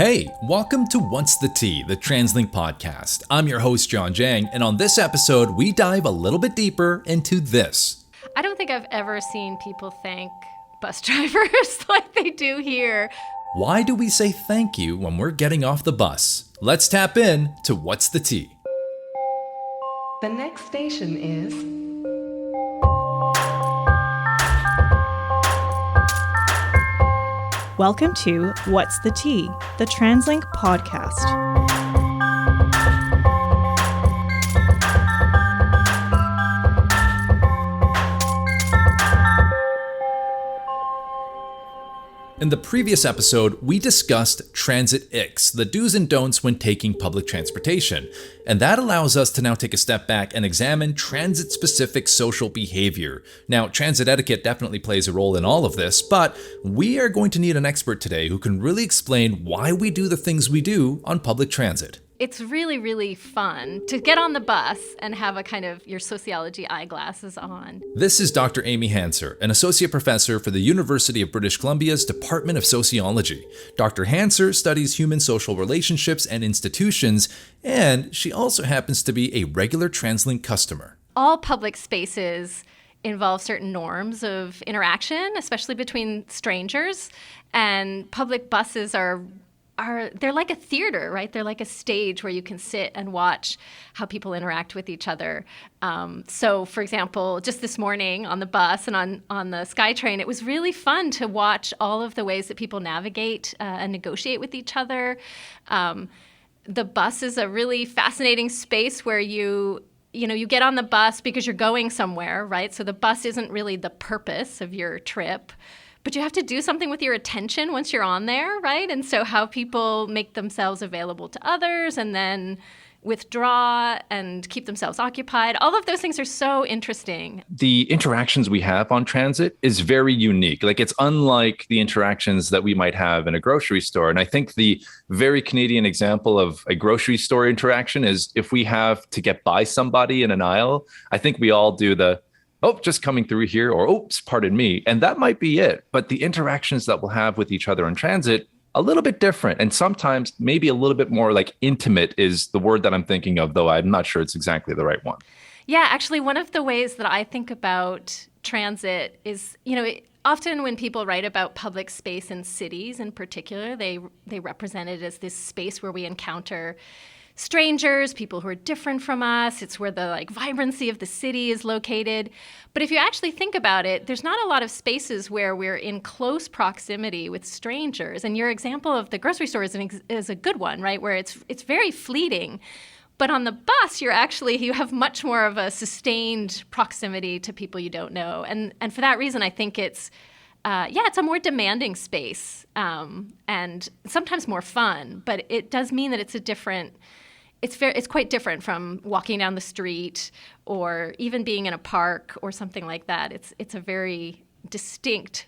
Hey, welcome to What's the Tea, the TransLink Podcast. I'm your host, John Jang, and on this episode, we dive a little bit deeper into this. I don't think I've ever seen people thank bus drivers like they do here. Why do we say thank you when we're getting off the bus? Let's tap in to What's the Tea. The next station is... Welcome to What's the Tea, the TransLink Podcast. In the previous episode, we discussed transit icks, the do's and don'ts when taking public transportation. And that allows us to now take a step back and examine transit-specific social behavior. Now, transit etiquette definitely plays a role in all of this, but we are going to need an expert today who can really explain why we do the things we do on public transit. It's really, really fun to get on the bus and have a kind of your sociology eyeglasses on. This is Dr. Amy Hanser, an associate professor for the University of British Columbia's Department of Sociology. Dr. Hanser studies human social relationships and institutions, and she also happens to be a regular TransLink customer. All public spaces involve certain norms of interaction, especially between strangers, and public buses they're like a theater, right? They're like a stage where you can sit and watch how people interact with each other. So, for example, just this morning on the bus and on the SkyTrain, it was really fun to watch all of the ways that people navigate and negotiate with each other. The bus is a really fascinating space where you get on the bus because you're going somewhere, right? So the bus isn't really the purpose of your trip. But you have to do something with your attention once you're on there, right? And so how people make themselves available to others and then withdraw and keep themselves occupied, all of those things are so interesting. The interactions we have on transit is very unique. Like, it's unlike the interactions that we might have in a grocery store. And I think the very Canadian example of a grocery store interaction is if we have to get by somebody in an aisle, I think we all do just coming through here, or oops, pardon me. And that might be it. But the interactions that we'll have with each other in transit, a little bit different. And sometimes maybe a little bit more like intimate is the word that I'm thinking of, though I'm not sure it's exactly the right one. Yeah, actually, one of the ways that I think about transit is, often when people write about public space in cities in particular, they represent it as this space where we encounter strangers, people who are different from us. It's where the vibrancy of the city is located. But if you actually think about it, there's not a lot of spaces where we're in close proximity with strangers. And your example of the grocery store is a good one, right? Where it's very fleeting. But on the bus, you have much more of a sustained proximity to people you don't know. And for that reason, I think it's a more demanding space and sometimes more fun. But it does mean that it's quite different from walking down the street or even being in a park or something like that. It's a very distinct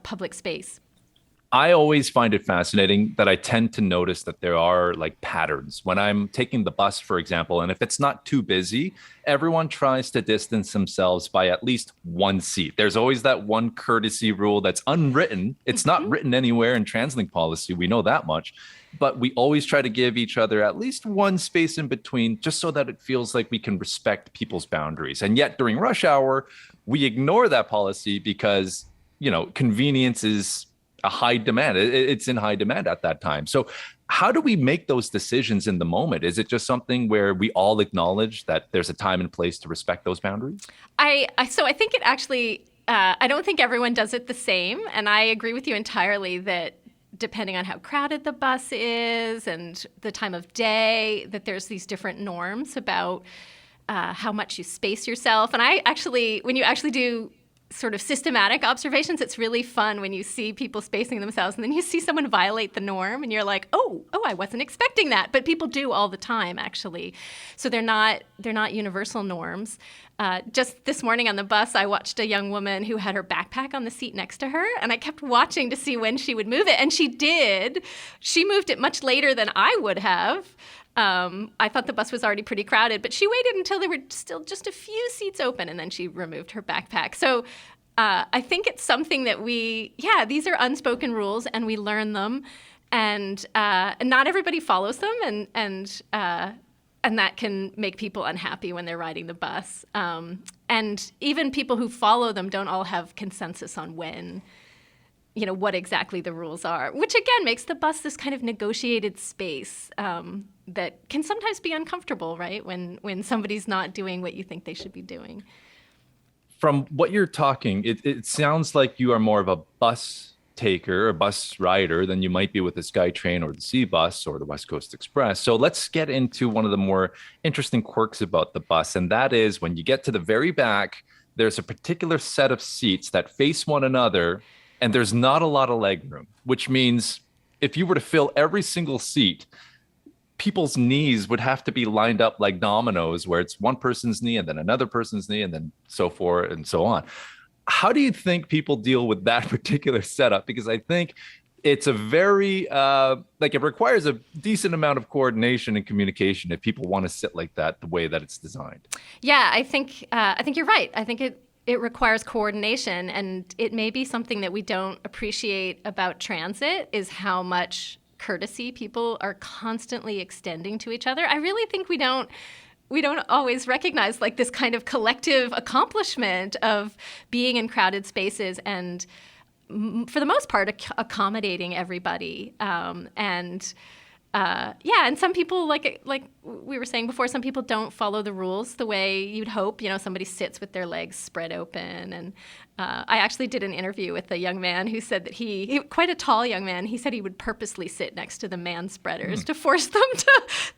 public space. I always find it fascinating that I tend to notice that there are patterns. When I'm taking the bus, for example, and if it's not too busy, everyone tries to distance themselves by at least one seat. There's always that one courtesy rule that's unwritten. It's not written anywhere in TransLink policy. We know that much. But we always try to give each other at least one space in between, just so that it feels like we can respect people's boundaries. And yet during rush hour, we ignore that policy because, convenience is a high demand. It's in high demand at that time. So how do we make those decisions in the moment? Is it just something where we all acknowledge that there's a time and place to respect those boundaries? So I think it actually, I don't think everyone does it the same. And I agree with you entirely that depending on how crowded the bus is and the time of day, that there's these different norms about how much you space yourself. And when you actually do sort of systematic observations, it's really fun when you see people spacing themselves and then you see someone violate the norm and you're like, oh, I wasn't expecting that. But people do all the time, actually. So they're not universal norms. Just this morning on the bus, I watched a young woman who had her backpack on the seat next to her, and I kept watching to see when she would move it. And she did. She moved it much later than I would have. I thought the bus was already pretty crowded, but she waited until there were still just a few seats open, and then she removed her backpack. So I think it's something that these are unspoken rules, and we learn them. And not everybody follows them, and that can make people unhappy when they're riding the bus. And even people who follow them don't all have consensus on when, what exactly the rules are, which again makes the bus this kind of negotiated space that can sometimes be uncomfortable, right? When somebody's not doing what you think they should be doing. From what you're talking, it sounds like you are more of a bus taker or bus rider than you might be with the SkyTrain or the Sea Bus or the West Coast Express. So let's get into one of the more interesting quirks about the bus, and that is when you get to the very back, there's a particular set of seats that face one another, and there's not a lot of leg room, which means if you were to fill every single seat, people's knees would have to be lined up like dominoes, where it's one person's knee and then another person's knee and then so forth and so on. How do you think people deal with that particular setup? Because I think it's a very, it requires a decent amount of coordination and communication if people want to sit like that the way that it's designed. Yeah, I think you're right. I think it requires coordination, and it may be something that we don't appreciate about transit is how much courtesy people are constantly extending to each other. I really think we don't always recognize like this kind of collective accomplishment of being in crowded spaces and for the most part accommodating everybody. And some people, like we were saying before, some people don't follow the rules the way you'd hope. Somebody sits with their legs spread open. And I actually did an interview with a young man who said that he quite a tall young man, he said he would purposely sit next to the man spreaders to force them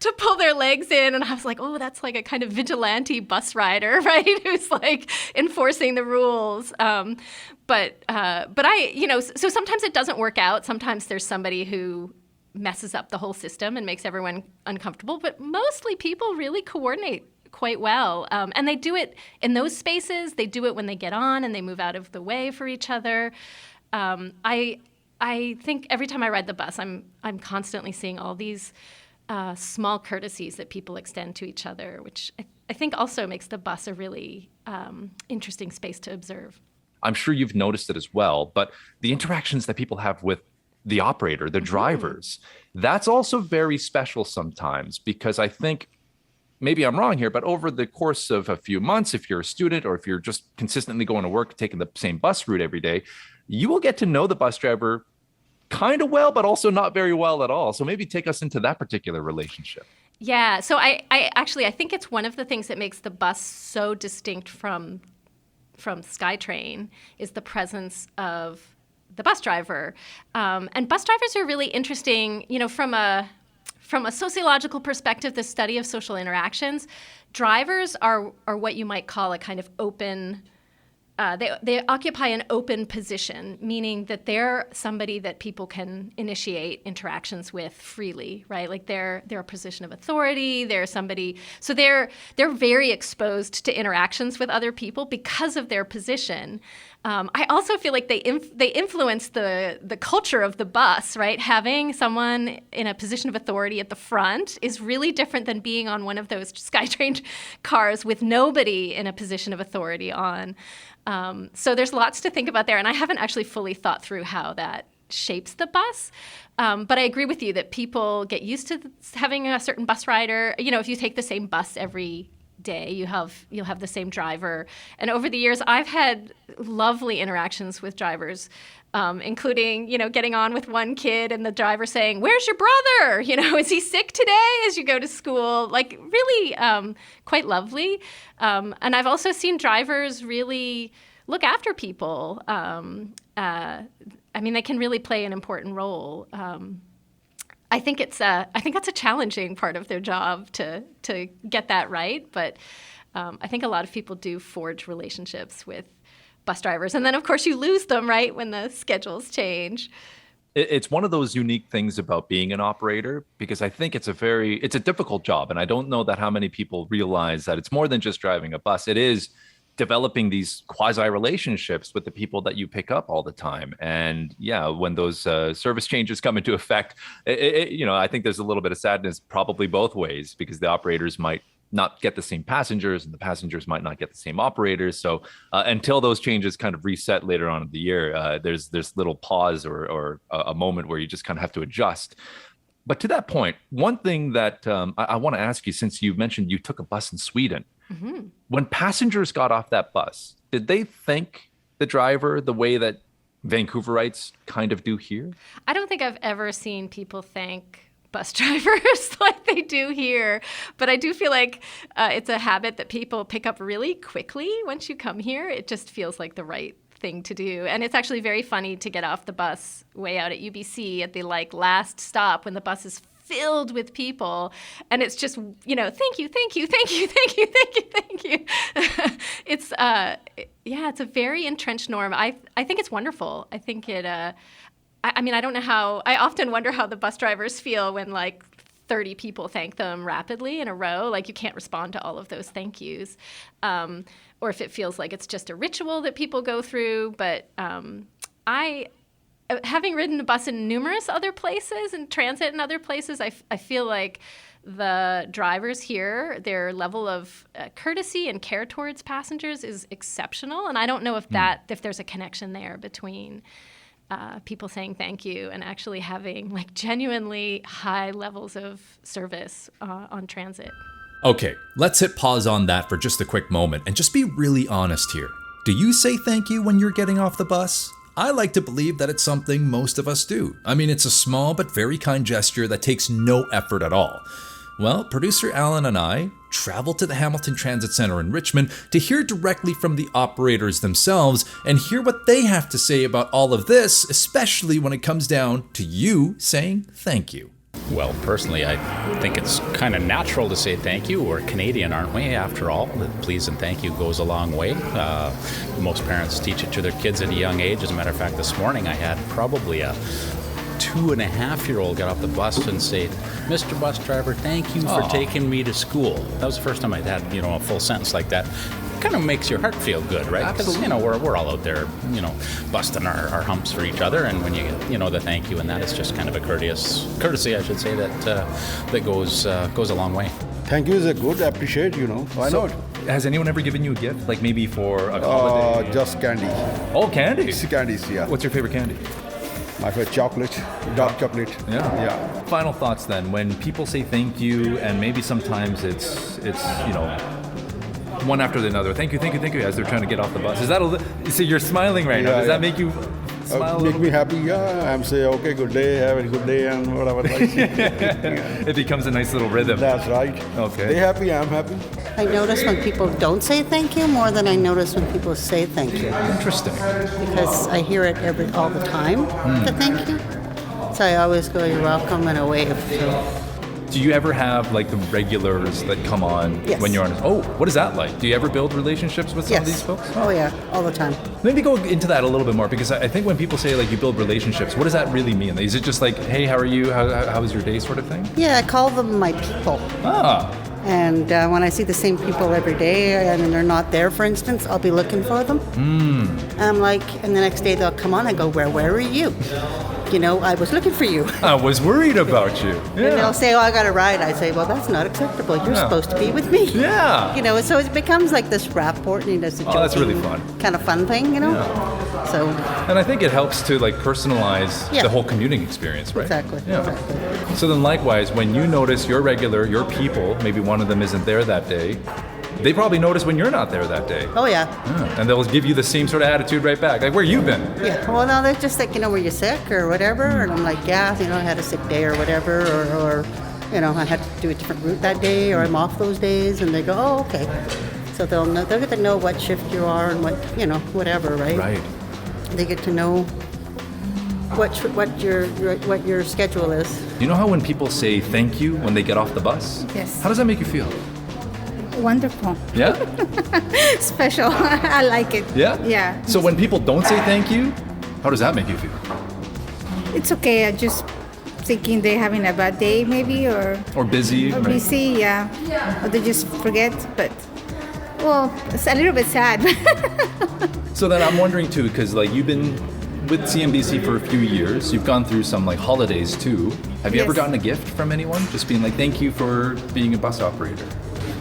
to pull their legs in. And I was like, oh, that's like a kind of vigilante bus rider, right? Who's like enforcing the rules. But so sometimes it doesn't work out. Sometimes there's somebody who messes up the whole system and makes everyone uncomfortable. But mostly people really coordinate quite well. And they do it in those spaces. They do it when they get on and they move out of the way for each other. I think every time I ride the bus, I'm constantly seeing all these small courtesies that people extend to each other, which I think also makes the bus a really interesting space to observe. I'm sure you've noticed it as well, but the interactions that people have with the operator, the drivers, that's also very special sometimes, because I think, maybe I'm wrong here, but over the course of a few months, if you're a student or if you're just consistently going to work, taking the same bus route every day, you will get to know the bus driver kind of well, but also not very well at all. So maybe take us into that particular relationship. Yeah, so I think it's one of the things that makes the bus so distinct from SkyTrain is the presence of the bus driver. And bus drivers are really interesting, from a sociological perspective, the study of social interactions. Drivers are what you might call a kind of open, they occupy an open position, meaning that they're somebody that people can initiate interactions with freely, right? Like they're a position of authority, they're somebody, so they're very exposed to interactions with other people because of their position. I also feel like they influence the culture of the bus, right? Having someone in a position of authority at the front is really different than being on one of those SkyTrain cars with nobody in a position of authority on. So there's lots to think about there, and I haven't actually fully thought through how that shapes the bus. But I agree with you that people get used to having a certain bus rider. If you take the same bus every day, you'll have the same driver. And over the years, I've had lovely interactions with drivers, including, getting on with one kid and the driver saying, "Where's your brother? Is he sick today?" as you go to school. Like really quite lovely. And I've also seen drivers really look after people. They can really play an important role. I think that's a challenging part of their job to get that right. But I think a lot of people do forge relationships with bus drivers. And then, of course, you lose them, right, when the schedules change. It's one of those unique things about being an operator, because I think it's a difficult job. And I don't know that how many people realize that it's more than just driving a bus. It is developing these quasi relationships with the people that you pick up all the time. And yeah, when those service changes come into effect, I think there's a little bit of sadness, probably both ways, because the operators might not get the same passengers, and the passengers might not get the same operators. So until those changes kind of reset later on in the year, there's little pause or a moment where you just kind of have to adjust. But to that point, one thing that I want to ask you, since you mentioned you took a bus in Sweden, when passengers got off that bus, did they thank the driver the way that Vancouverites kind of do here? I don't think I've ever seen people thank bus drivers like they do here, but I do feel like it's a habit that people pick up really quickly once you come here. It just feels like the right thing to do. And it's actually very funny to get off the bus way out at UBC at the last stop when the bus is filled with people, and it's just, thank you. It's it's a very entrenched norm. I think it's wonderful. I think it I don't know how, I often wonder how the bus drivers feel when 30 people thank them rapidly in a row. You can't respond to all of those thank yous. Or if it feels like it's just a ritual that people go through. But having ridden a bus in numerous other places and transit in other places, I feel like the drivers here, their level of courtesy and care towards passengers is exceptional. And I don't know if there's a connection there between people saying thank you and actually having genuinely high levels of service on transit. Okay, let's hit pause on that for just a quick moment and just be really honest here. Do you say thank you when you're getting off the bus? I like to believe that it's something most of us do. I mean, it's a small but very kind gesture that takes no effort at all. Well, producer Alan and I traveled to the Hamilton Transit Center in Richmond to hear directly from the operators themselves and hear what they have to say about all of this, especially when it comes down to you saying thank you. Well, personally, I think it's kind of natural to say thank you. We're Canadian, aren't we, after all? The please and thank you goes a long way. Most parents teach it to their kids at a young age. As a matter of fact, this morning I had probably a 2.5-year-old get off the bus and say, "Mr. Bus Driver, thank you for taking me to school." That was the first time I'd had, a full sentence like that. Kind of makes your heart feel good, right? Because we're all out there, busting our humps for each other, and when you get, the thank you and that, it's just kind of a courtesy, I should say, that goes a long way. Thank you is a good appreciate, Why not? Has anyone ever given you a gift, maybe for a holiday? Just candy. Oh, candy. Candies, yeah. What's your favorite candy? My favorite chocolate, dark chocolate. Yeah. Final thoughts then. When people say thank you, and maybe sometimes it's one after another. Thank you, as they're trying to get off the bus. Is that so you're smiling right now? Does that make you smile? Make me happy, yeah. I'm saying, okay, good day, have a good day, and whatever. It becomes a nice little rhythm. That's right. Okay. They happy, I'm happy. I notice when people don't say thank you more than I notice when people say thank you. Interesting. Because I hear it all the time, the thank you. So I always go, you're welcome, and a wave. Do you ever have the regulars that come on when you're on? What is that like? Do you ever build relationships with some of these folks? Oh yeah, all the time. Maybe go into that a little bit more, because I think when people say you build relationships, what does that really mean? Is it just hey, how are you? How was your day, sort of thing? Yeah, I call them my people. And when I see the same people every day and they're not there, for instance, I'll be looking for them. And I'm and the next day they'll come on. I go, where are you? I was looking for you. I was worried about you. Yeah. And they'll say, I got a ride. I say, well, that's not acceptable. You're supposed to be with me. Yeah. So it becomes this rapport, and it's a joking, that's really fun. Kind of fun thing, Yeah. So. And I think it helps to personalize the whole commuting experience, right? Exactly. Yeah. Exactly. So then likewise, when you notice your people, maybe one of them isn't there that day, they probably notice when you're not there that day. Oh, yeah. And they'll give you the same sort of attitude right back. Where you been? Yeah. Well, no, they're just were you sick or whatever? And I'm yeah, I had a sick day or whatever, or I had to do a different route that day, or I'm off those days, and they go, oh, okay. So they'll get to know what shift you are and what, whatever, right? Right. They get to know what your schedule is. You know how when people say thank you when they get off the bus? Yes. How does that make you feel? Wonderful. Yeah? Special. I like it. Yeah? Yeah. So when people don't say thank you, how does that make you feel? It's okay. I just thinking they're having a bad day maybe, or busy. Or busy, yeah. Or they just forget, but well, it's a little bit sad. So then I'm wondering too, because you've been with CMBC for a few years, you've gone through some holidays too. Have you ever gotten a gift from anyone? Just being thank you for being a bus operator?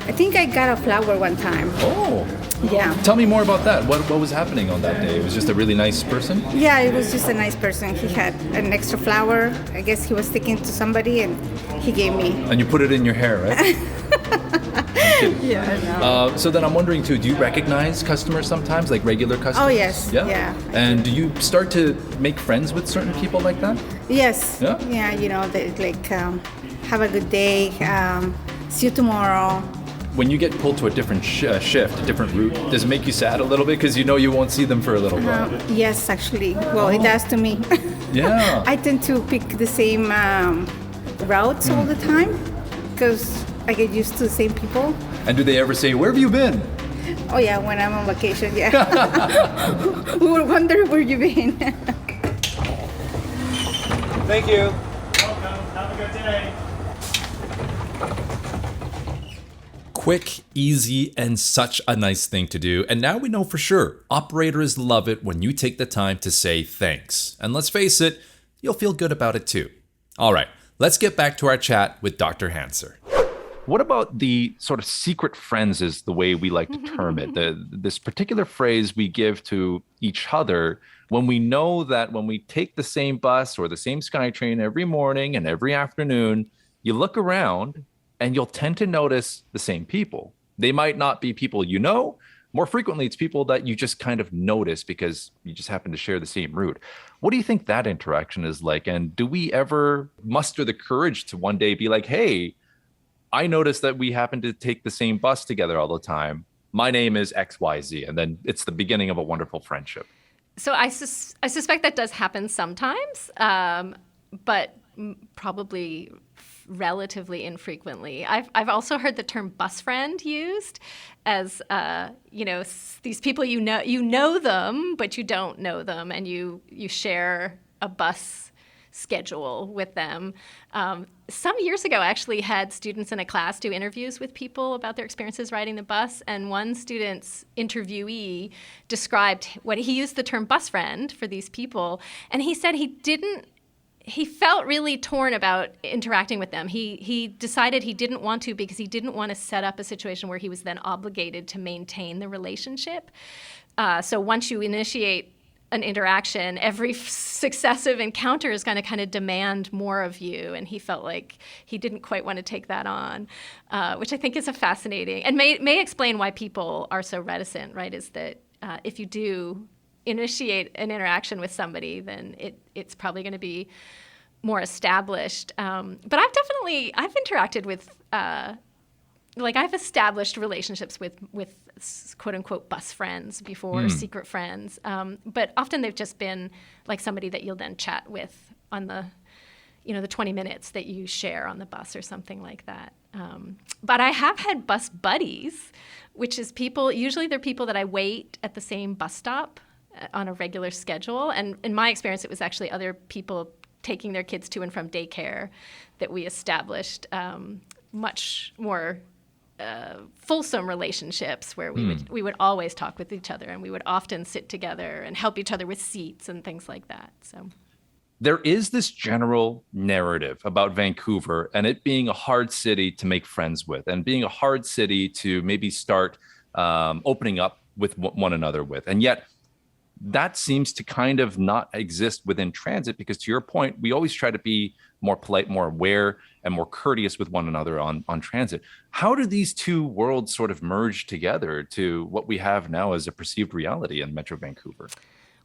I think I got a flower one time. Oh. Yeah. Tell me more about that. What was happening on that day? It was just a really nice person? Yeah, it was just a nice person. He had an extra flower. I guess he was sticking to somebody, and he gave me. And you put it in your hair, right? Yeah, I know. So then I'm wondering too, do you recognize customers sometimes, like regular customers? Oh, yes. Yeah? And do you start to make friends with certain people like that? Yes. Yeah? Yeah, you know, have a good day. See you tomorrow. When you get pulled to a different shift, a different route, does it make you sad a little bit because you know you won't see them for a little while? Yes, actually. Well, it does to me. Yeah. I tend to pick the same routes all the time because I get used to the same people. And do they ever say, "Where have you been?" Oh yeah, when I'm on vacation, yeah. We were wondering where you've been. Thank you. Welcome. Have a good day. Quick, easy, and such a nice thing to do. And now we know for sure, operators love it when you take the time to say thanks. And let's face it, you'll feel good about it too. All right, let's get back to our chat with Dr. Hanser. What about the sort of secret friends is the way we like to term it? This particular phrase we give to each other when we know that when we take the same bus or the same SkyTrain every morning and every afternoon, you look around and you'll tend to notice the same people. They might not be people you know. More frequently, it's people that you just kind of notice because you just happen to share the same route. What do you think that interaction is like? And do we ever muster the courage to one day be like, hey, I noticed that we happen to take the same bus together all the time. My name is XYZ. And then it's the beginning of a wonderful friendship. So I suspect that does happen sometimes, but probably relatively infrequently. I've also heard the term bus friend used as these people you know them, but you don't know them, and you share a bus schedule with them. Some years ago, I actually had students in a class do interviews with people about their experiences riding the bus, and one student's interviewee described what he used the term bus friend for these people, and he said he felt really torn about interacting with them. He decided he didn't want to because he didn't want to set up a situation where he was then obligated to maintain the relationship. So once you initiate an interaction, every successive encounter is going to kind of demand more of you, and he felt like he didn't quite want to take that on, which I think is a fascinating and may explain why people are so reticent, right? Is that if you do initiate an interaction with somebody, then it's probably going to be more established. But I've interacted with, I've established relationships with quote unquote bus friends before, secret friends. But often they've just been like somebody that you'll then chat with on the 20 minutes that you share on the bus or something like that. But I have had bus buddies, which is usually they're people that I wait at the same bus stop on a regular schedule. And in my experience, it was actually other people taking their kids to and from daycare that we established much more fulsome relationships where we would always talk with each other, and we would often sit together and help each other with seats and things like that. So there is this general narrative about Vancouver and it being a hard city to make friends with, and being a hard city to maybe start opening up with one another with. And yet that seems to kind of not exist within transit, because to your point, we always try to be more polite, more aware, and more courteous with one another on transit. How do these two worlds sort of merge together to what we have now as a perceived reality in Metro Vancouver?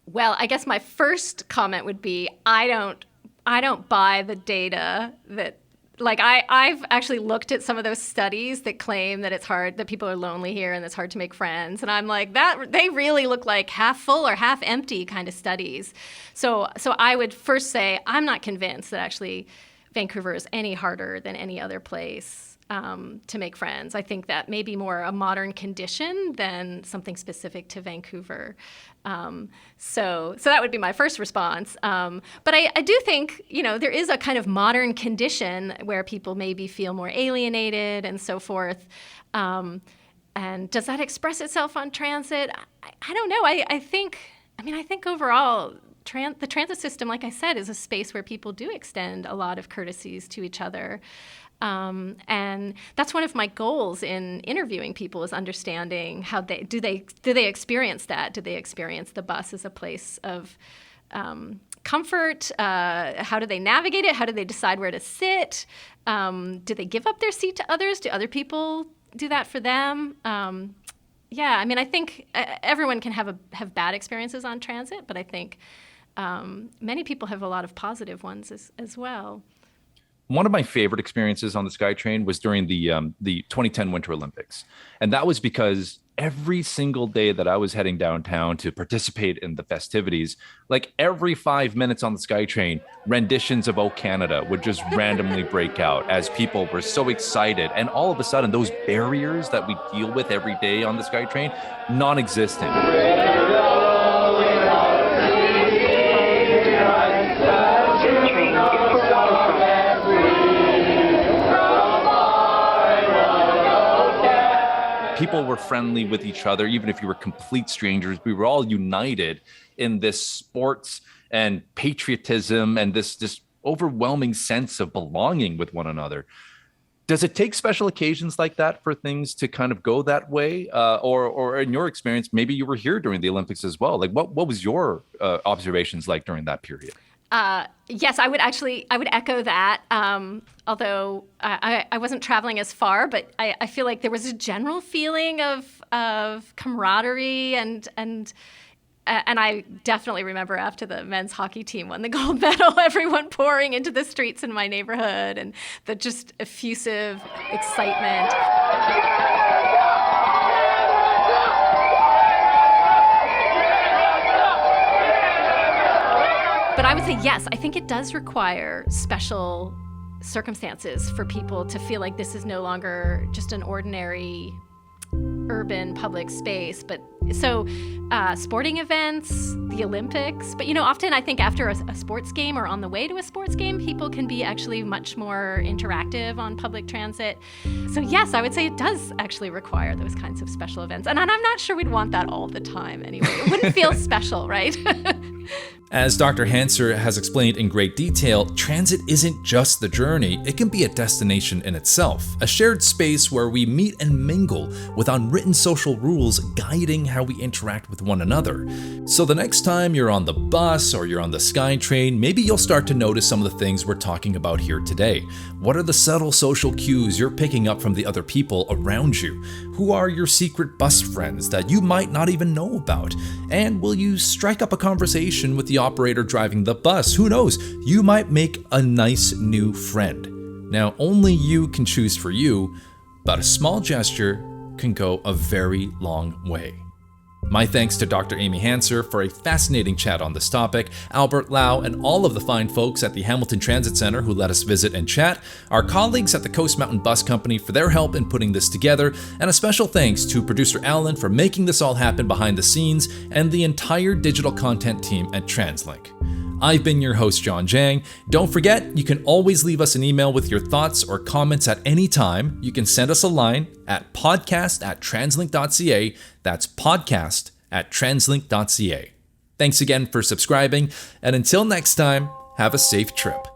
Well, I guess my first comment would be I don't buy the data that, I've actually looked at some of those studies that claim that it's hard, that people are lonely here and it's hard to make friends. And I'm like, that they really look like half full or half empty kind of studies. So I would first say I'm not convinced that actually Vancouver is any harder than any other place to make friends. I think that may be more a modern condition than something specific to Vancouver. So that would be my first response. But I do think, there is a kind of modern condition where people maybe feel more alienated and so forth. And does that express itself on transit? I don't know. I think overall the transit system, like I said, is a space where people do extend a lot of courtesies to each other. And that's one of my goals in interviewing people, is understanding how they experience that. Do they experience the bus as a place of comfort? How do they navigate it? How do they decide where to sit? Do they give up their seat to others? Do other people do that for them? I think everyone can have bad experiences on transit, but I think many people have a lot of positive ones as well. One of my favorite experiences on the SkyTrain was during the 2010 Winter Olympics. And that was because every single day that I was heading downtown to participate in the festivities, like every 5 minutes on the SkyTrain, renditions of "O Canada" would just randomly break out as people were so excited. And all of a sudden, those barriers that we deal with every day on the SkyTrain, non-existent. People were friendly with each other, even if you were complete strangers. We were all united in this sports and patriotism and this overwhelming sense of belonging with one another. Does it take special occasions like that for things to kind of go that way? Or in your experience, maybe you were here during the Olympics as well. Like, what was your observations like during that period? Yes, I would echo that. Although I wasn't traveling as far, but I feel like there was a general feeling of camaraderie and I definitely remember after the men's hockey team won the gold medal, everyone pouring into the streets in my neighborhood and the just effusive excitement. But I would say, yes, I think it does require special circumstances for people to feel like this is no longer just an ordinary urban public space. But so sporting events, the Olympics, but often I think after a sports game or on the way to a sports game, people can be actually much more interactive on public transit. So yes, I would say it does actually require those kinds of special events. And I'm not sure we'd want that all the time anyway. It wouldn't feel special, right? As Dr. Hanser has explained in great detail, transit isn't just the journey, it can be a destination in itself, a shared space where we meet and mingle with unwritten social rules guiding how we interact with one another. So the next time you're on the bus or you're on the SkyTrain, maybe you'll start to notice some of the things we're talking about here today. What are the subtle social cues you're picking up from the other people around you? Who are your secret bus friends that you might not even know about? And will you strike up a conversation with the operator driving the bus? Who knows? You might make a nice new friend. Now, only you can choose for you, but a small gesture can go a very long way. My thanks to Dr. Amy Hanser for a fascinating chat on this topic, Albert Lau, and all of the fine folks at the Hamilton Transit Center who let us visit and chat, our colleagues at the Coast Mountain Bus Company for their help in putting this together, and a special thanks to producer Alan for making this all happen behind the scenes, and the entire digital content team at TransLink. I've been your host, John Jang. Don't forget, you can always leave us an email with your thoughts or comments at any time. You can send us a line at podcast@translink.ca. That's podcast@translink.ca. Thanks again for subscribing, and until next time, have a safe trip.